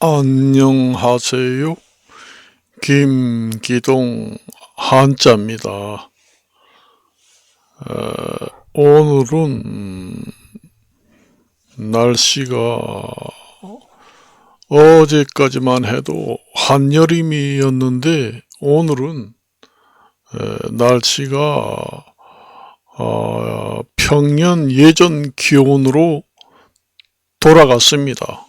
안녕하세요. 김기동 한자입니다. 오늘은 날씨가 어제까지만 해도 한여름이었는데 오늘은 날씨가 평년 예전 기온으로 돌아갔습니다.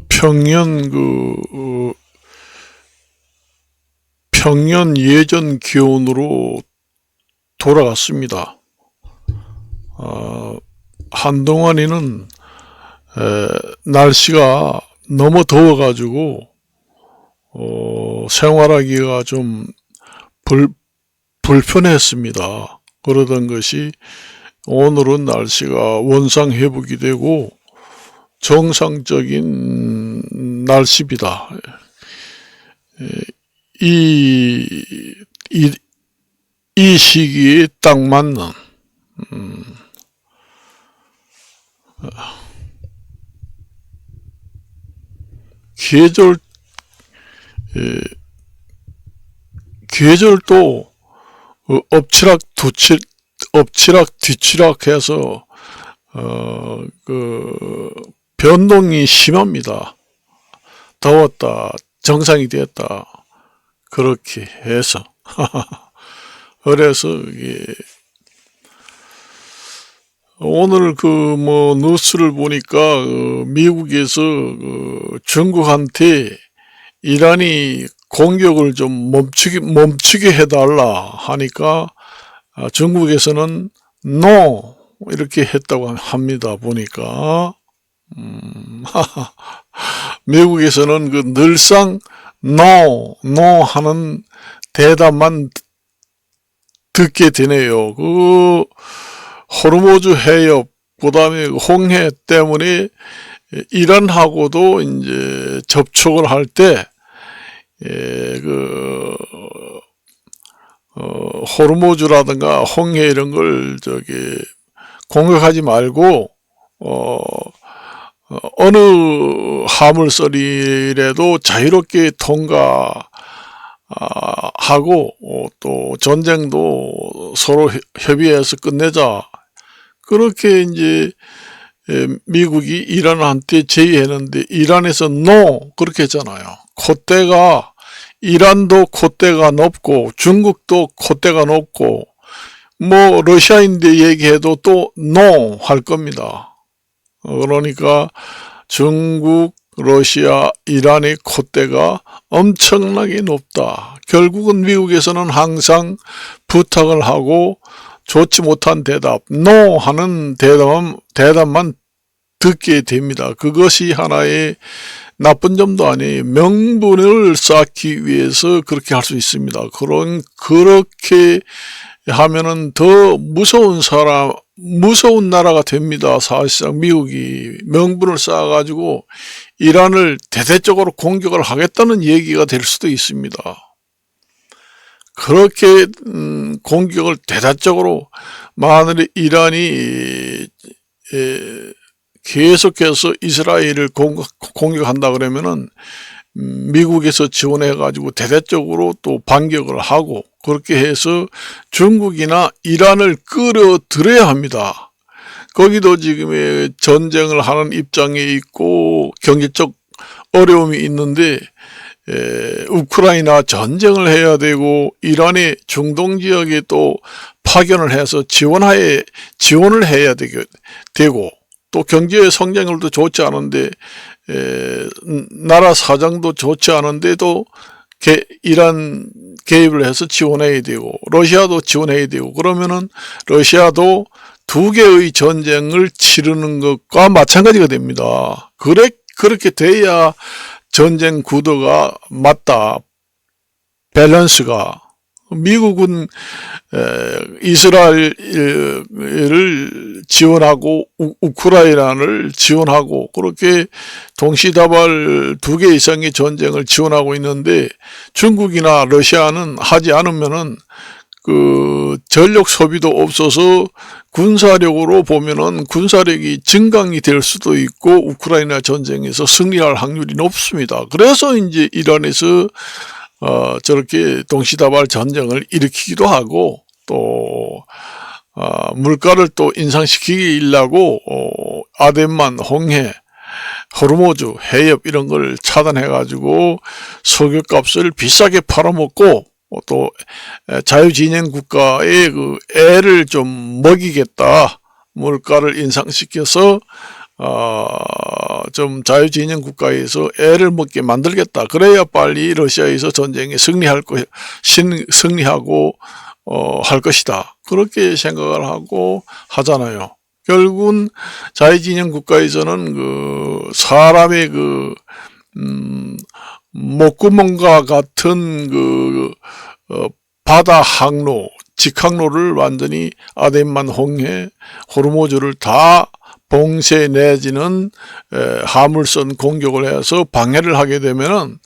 평년 예전 기온으로 돌아갔습니다. 한동안에는 날씨가 너무 더워가지고 생활하기가 좀 불편했습니다. 그러던 것이 오늘은 날씨가 원상 회복이 되고 정상적인 날씨입니다. 이 시기에 딱 맞는 계절도 엎치락 뒤치락 해서 변동이 심합니다. 더웠다 정상이 됐다 그렇게 해서 그래서 오늘 뉴스를 보니까 미국에서 중국한테 이란이 공격을 좀 멈추게 해달라 하니까 중국에서는 NO 이렇게 했다고 합니다. 보니까 미국에서는 늘상 NO 하는 대답만 듣게 되네요. 호르무즈 해협 그 다음에 홍해 때문에 이란하고도 이제 접촉을 할 때 호르무즈라든가 홍해 이런 걸 공격하지 말고 어느 화물선이라도 자유롭게 통과하고 또 전쟁도 서로 협의해서 끝내자. 그렇게 이제 미국이 이란한테 제의했는데 이란에서 NO 그렇게 했잖아요. 이란도 콧대가 높고 중국도 콧대가 높고 러시아인데 얘기해도 또 NO 할 겁니다. 그러니까 중국, 러시아, 이란의 콧대가 엄청나게 높다. 결국은 미국에서는 항상 부탁을 하고 좋지 못한 대답, NO 하는 대답만 듣게 됩니다. 그것이 하나의 나쁜 점도 아니에요. 명분을 쌓기 위해서 그렇게 할 수 있습니다. 그렇게 하면은 더 무서운 나라가 됩니다. 사실상 미국이 명분을 쌓아가지고 이란을 대대적으로 공격을 하겠다는 얘기가 될 수도 있습니다. 그렇게 공격을 대대적으로 만일 이란이 계속해서 이스라엘을 공격한다 그러면은 미국에서 지원해가지고 대대적으로 또 반격을 하고 그렇게 해서 중국이나 이란을 끌어들여야 합니다. 거기도 지금 전쟁을 하는 입장에 있고 경제적 어려움이 있는데 우크라이나 전쟁을 해야 되고 이란의 중동 지역에 또 파견을 해서 지원을 해야 되고 또 경제 성장률도 좋지 않은데 나라 사정도 좋지 않은데도 이란 개입을 해서 지원해야 되고 러시아도 지원해야 되고 그러면은 러시아도 두 개의 전쟁을 치르는 것과 마찬가지가 됩니다. 그렇게 돼야 전쟁 구도가 맞다. 밸런스가 미국은 이스라엘을 지원하고 우크라이나를 지원하고 그렇게 동시다발 2개 이상의 전쟁을 지원하고 있는데 중국이나 러시아는 하지 않으면은 그 전력 소비도 없어서 군사력으로 보면은 군사력이 증강이 될 수도 있고 우크라이나 전쟁에서 승리할 확률이 높습니다. 그래서 이제 이란에서 저렇게 동시다발 전쟁을 일으키기도 하고 또 물가를 또 인상시키려고 아덴만, 홍해, 호르무즈, 해협 이런 걸 차단해 가지고 석유값을 비싸게 팔아먹고 또 자유진영 국가의 그 애를 좀 먹이겠다. 물가를 인상시켜서 좀 자유진영 국가에서 애를 먹게 만들겠다. 그래야 빨리 러시아에서 전쟁에 승리하고 할 것이다. 그렇게 생각을 하고 하잖아요. 결국은 자유진영 국가에서는 그 사람의 그 목구멍과 같은 그 바다 항로, 직항로를 완전히 아덴만, 홍해, 호르무즈를 다 봉쇄 내지는 화물선 공격을 해서 방해를 하게 되면은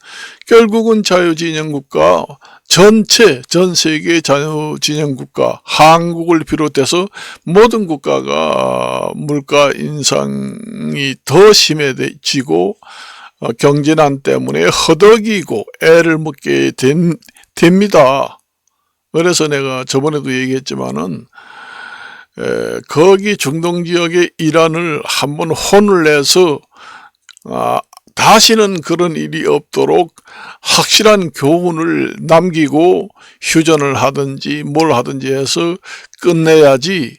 결국은 자유진영 국가 전체 전 세계 자유진영 국가 한국을 비롯해서 모든 국가가 물가 인상이 더 심해지고 경제난 때문에 허덕이고 애를 먹게 됩니다. 그래서 내가 저번에도 얘기했지만은 거기 중동 지역의 이란을 한번 혼을 내서 다시는 그런 일이 없도록 확실한 교훈을 남기고 휴전을 하든지 뭘 하든지 해서 끝내야지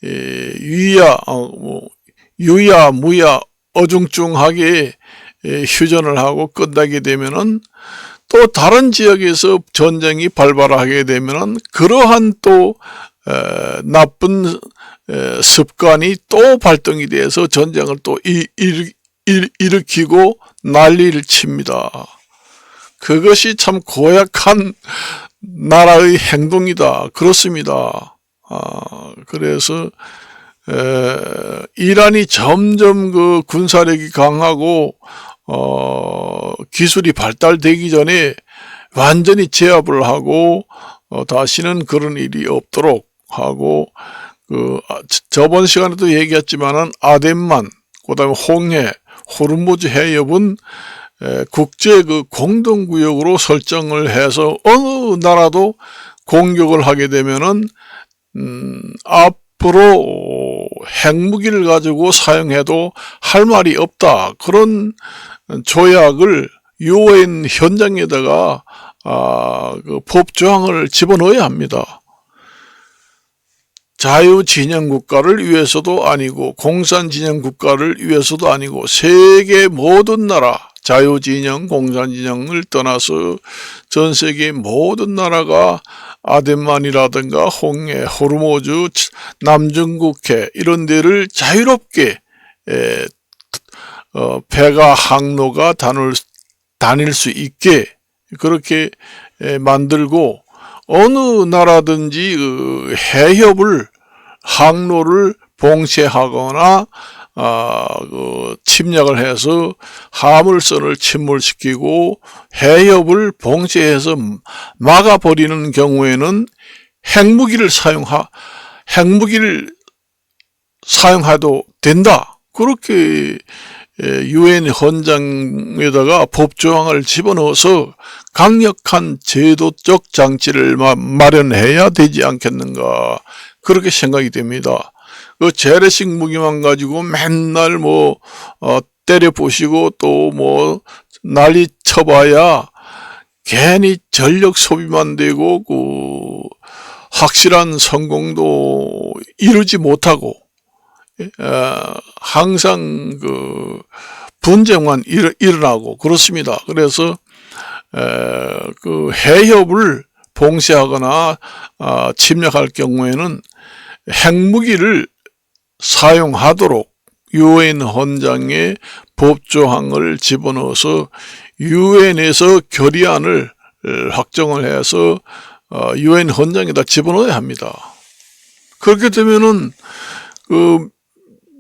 유야 무야 어중중하게 휴전을 하고 끝나게 되면은 또 다른 지역에서 전쟁이 발발하게 되면은 그러한 또 나쁜 습관이 또 발동이 돼서 전쟁을 또 일으키고 난리를 칩니다. 그것이 참 고약한 나라의 행동이다. 그렇습니다. 그래서 이란이 점점 그 군사력이 강하고 기술이 발달되기 전에 완전히 제압을 하고 다시는 그런 일이 없도록 하고 저번 시간에도 얘기했지만은 아덴만 그다음에 홍해 호르무즈 해협은 국제 그 공동구역으로 설정을 해서 어느 나라도 공격을 하게 되면은 앞으로 핵무기를 가지고 사용해도 할 말이 없다. 그런 조약을 UN 현장에다가 그 법조항을 집어넣어야 합니다. 자유진영 국가를 위해서도 아니고 공산진영 국가를 위해서도 아니고 세계 모든 나라 자유진영 공산진영을 떠나서 전 세계 모든 나라가 아덴만이라든가 홍해 호르무즈 남중국해 이런 데를 자유롭게 배가 항로가 다닐 수 있게 그렇게 만들고 어느 나라든지 그 해협을 항로를 봉쇄하거나 그 침략을 해서 화물선을 침몰시키고 해협을 봉쇄해서 막아버리는 경우에는 핵무기를 사용해도 된다. 그렇게 UN 헌장에다가 법조항을 집어넣어서 강력한 제도적 장치를 마련해야 되지 않겠는가 그렇게 생각이 됩니다. 그 재래식 무기만 가지고 맨날 때려 부시고 또 난리 쳐봐야 괜히 전력 소비만 되고 확실한 성공도 이루지 못하고 항상 분쟁만 일어나고 그렇습니다. 그래서 해협을 봉쇄하거나 침략할 경우에는 핵무기를 사용하도록 UN 헌장에 법조항을 집어넣어서 UN에서 결의안을 확정을 해서 유엔 헌장에다 집어넣어야 합니다. 그렇게 되면은 그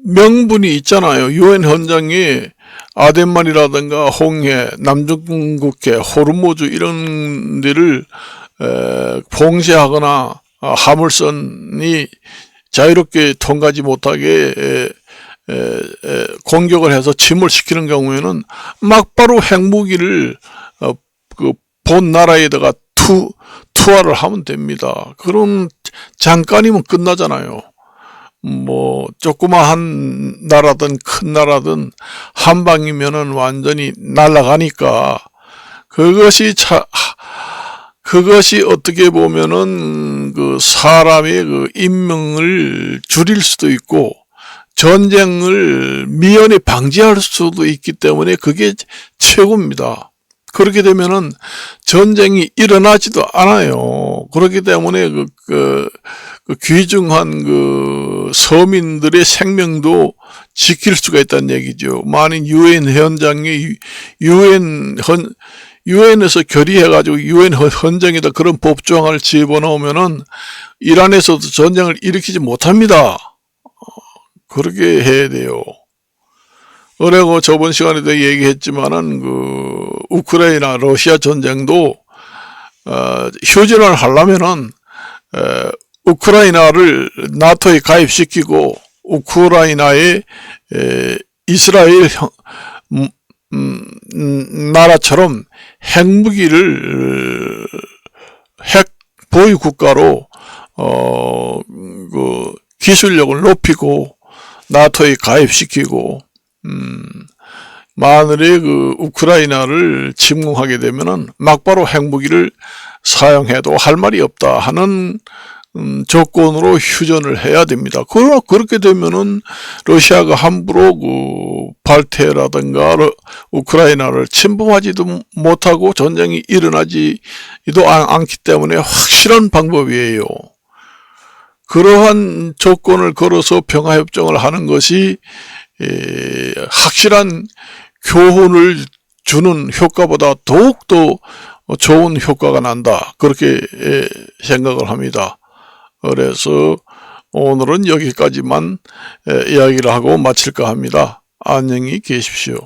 명분이 있잖아요. 유엔 헌장에 아덴만이라든가 홍해, 남중국해, 호르무즈 이런 데를 봉쇄하거나 화물선이 자유롭게 통과하지 못하게 공격을 해서 침몰시키는 경우에는 막바로 핵무기를 그 본 나라에다가 투하를 하면 됩니다. 그럼 잠깐이면 끝나잖아요. 뭐 조그마한 나라든 큰 나라든 한 방이면은 완전히 날아가니까 그것이 어떻게 보면은 그 사람의 그 인명을 줄일 수도 있고 전쟁을 미연에 방지할 수도 있기 때문에 그게 최고입니다. 그렇게 되면은 전쟁이 일어나지도 않아요. 그렇기 때문에 그 귀중한 그 서민들의 생명도 지킬 수가 있다는 얘기죠. 만약 유엔 현장에 유엔에서 결의해가지고 유엔 헌장에다 그런 법조항을 집어넣으면은 이란에서도 전쟁을 일으키지 못합니다. 그렇게 해야 돼요. 그리고 저번 시간에도 얘기했지만은 그 우크라이나 러시아 전쟁도 휴전을 하려면은 우크라이나를 나토에 가입시키고 우크라이나의 이스라엘 나라처럼 핵무기를 핵 보유 국가로 그 기술력을 높이고 나토에 가입시키고 만일에 그 우크라이나를 침공하게 되면은 막바로 핵무기를 사용해도 할 말이 없다 하는 조건으로 휴전을 해야 됩니다. 그렇게 되면은 러시아가 함부로 그 발트해라든가 우크라이나를 침범하지도 못하고 전쟁이 일어나지도 않기 때문에 확실한 방법이에요. 그러한 조건을 걸어서 평화협정을 하는 것이 확실한 교훈을 주는 효과보다 더욱더 좋은 효과가 난다. 그렇게 생각을 합니다. 그래서 오늘은 여기까지만 이야기를 하고 마칠까 합니다. 안녕히 계십시오.